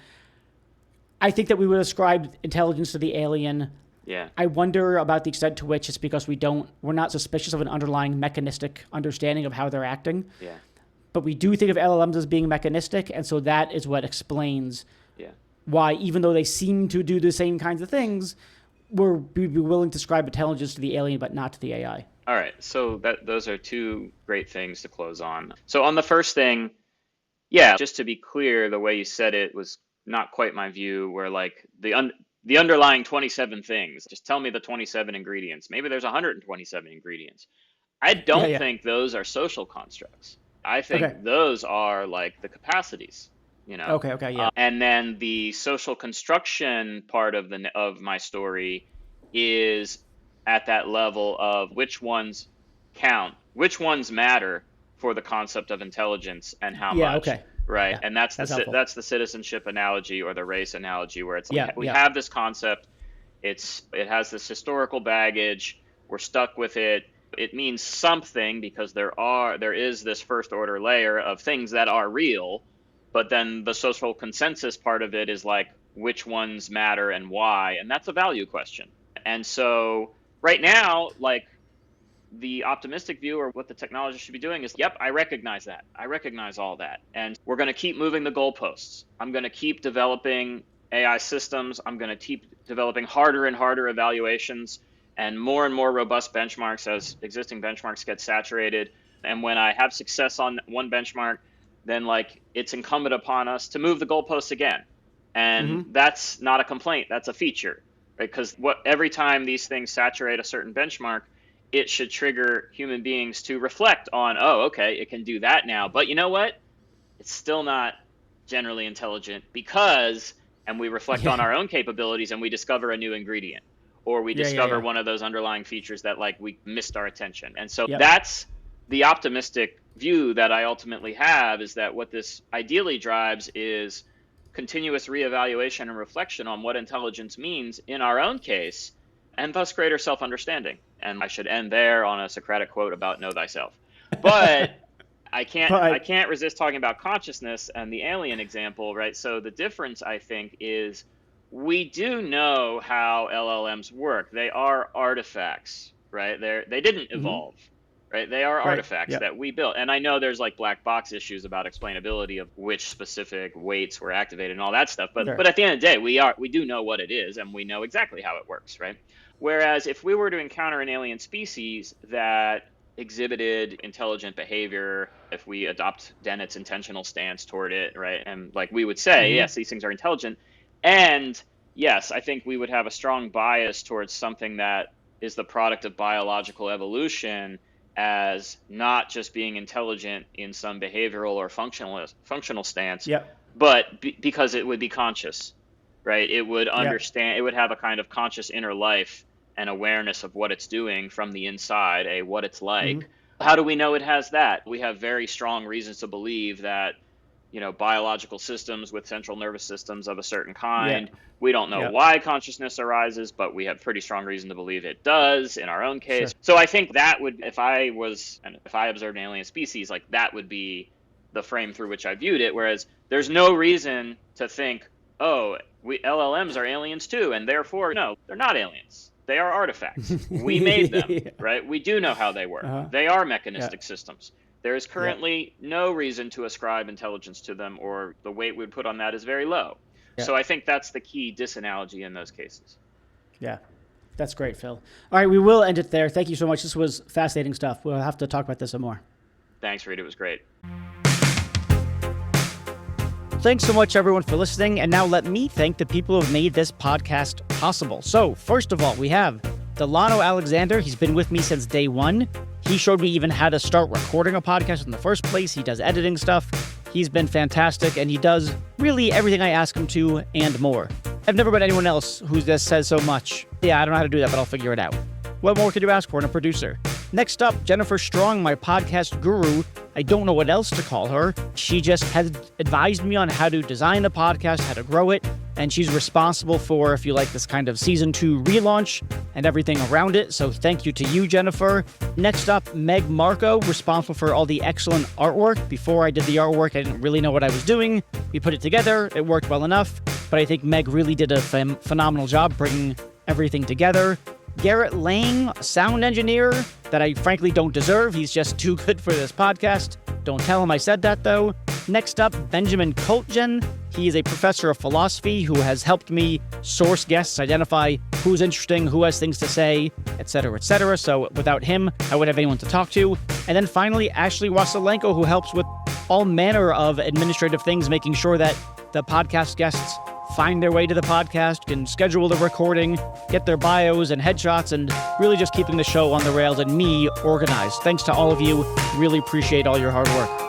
I think that we would ascribe intelligence to the alien. Yeah. I wonder about the extent to which it's because we're not suspicious of an underlying mechanistic understanding of how they're acting. Yeah. But we do think of LLMs as being mechanistic, and so that is what explains why, even though they seem to do the same kinds of things, we'd be willing to ascribe intelligence to the alien but not to the AI. All right. So those are two great things to close on. So on the first thing, just to be clear, the way you said it was not quite my view, where like the underlying 27 things, just tell me the 27 ingredients. Maybe there's 127 ingredients. I don't think those are social constructs. I think those are like the capacities. And then the social construction part of my story is at that level of which ones count, which ones matter for the concept of intelligence and how much. Right. And that's the citizenship analogy or the race analogy, where it's like we have this concept, it has this historical baggage, we're stuck with it. It means something because there is this first order layer of things that are real. But then the social consensus part of it is like, which ones matter and why? And that's a value question. And so right now, like, the optimistic view or what the technology should be doing is, yep, I recognize that. I recognize all that. And we're going to keep moving the goalposts. I'm going to keep developing AI systems. I'm going to keep developing harder and harder evaluations and more robust benchmarks as existing benchmarks get saturated. And when I have success on one benchmark, then like it's incumbent upon us to move the goalposts again. And that's not a complaint, that's a feature, right? Because every time these things saturate a certain benchmark, it should trigger human beings to reflect on, oh, okay, it can do that now. But you know what? It's still not generally intelligent because, and we reflect on our own capabilities and we discover a new ingredient, or we discover one of those underlying features that like we missed our attention. And so that's the optimistic view that I ultimately have, is that what this ideally drives is continuous reevaluation and reflection on what intelligence means in our own case, and thus greater self-understanding. And I should end there on a Socratic quote about know thyself. But I can't resist talking about consciousness and the alien example, right? So the difference, I think, is we do know how LLMs work. They are artifacts, right? They didn't evolve, right? They are artifacts that we built. And I know there's like black box issues about explainability of which specific weights were activated and all that stuff. But at the end of the day, we do know what it is and we know exactly how it works, right? Whereas if we were to encounter an alien species that exhibited intelligent behavior, if we adopt Dennett's intentional stance toward it, right? And like we would say, yes, these things are intelligent. And yes, I think we would have a strong bias towards something that is the product of biological evolution as not just being intelligent in some behavioral or functional stance, but because it would be conscious, right? It would understand, it would have a kind of conscious inner life and awareness of what it's doing from the inside, what it's like. How do we know it has that? We have very strong reasons to believe that, biological systems with central nervous systems of a certain kind, we don't know why consciousness arises, but we have pretty strong reason to believe it does in our own case. So I think that would, if I observed an alien species, like that would be the frame through which I viewed it. Whereas there's no reason to think, oh, LLMs are aliens too, and therefore, no, they're not aliens. They are artifacts. We made them, right? We do know how they work. They are mechanistic systems. There is currently no reason to ascribe intelligence to them, or the weight we would put on that is very low. So I think that's the key disanalogy in those cases. Yeah, that's great, Phil. All right, we will end it there. Thank you so much. This was fascinating stuff. We'll have to talk about this some more. Thanks, Reed. It was great. Thanks so much, everyone, for listening. And now let me thank the people who have made this podcast possible. So first of all, we have Delano Alexander. He's been with me since day one. He showed me even how to start recording a podcast in the first place. He does editing stuff. He's been fantastic, and he does really everything I ask him to and more. I've never met anyone else who just says so much. Yeah, I don't know how to do that, but I'll figure it out. What more could you ask for in a producer? Next up, Jennifer Strong, my podcast guru. I don't know what else to call her. She just has advised me on how to design a podcast, how to grow it, and she's responsible for, if you like, this kind of season 2 relaunch and everything around it. So thank you to you, Jennifer. Next up, Meg Marco, responsible for all the excellent artwork. Before I did the artwork, I didn't really know what I was doing. We put it together. It worked well enough, but I think Meg really did a phenomenal job bringing everything together. Garrett Lang, sound engineer that I frankly don't deserve. He's just too good for this podcast. Don't tell him I said that, though. Next up, Benjamin Koltgen. He is a professor of philosophy who has helped me source guests, identify who's interesting, who has things to say, etc., etc. So without him, I wouldn't have anyone to talk to. And then finally, Ashley Wasylenko, who helps with all manner of administrative things, making sure that the podcast guests find their way to the podcast, can schedule the recording, get their bios and headshots, and really just keeping the show on the rails and me organized. Thanks to all of you. Really appreciate all your hard work.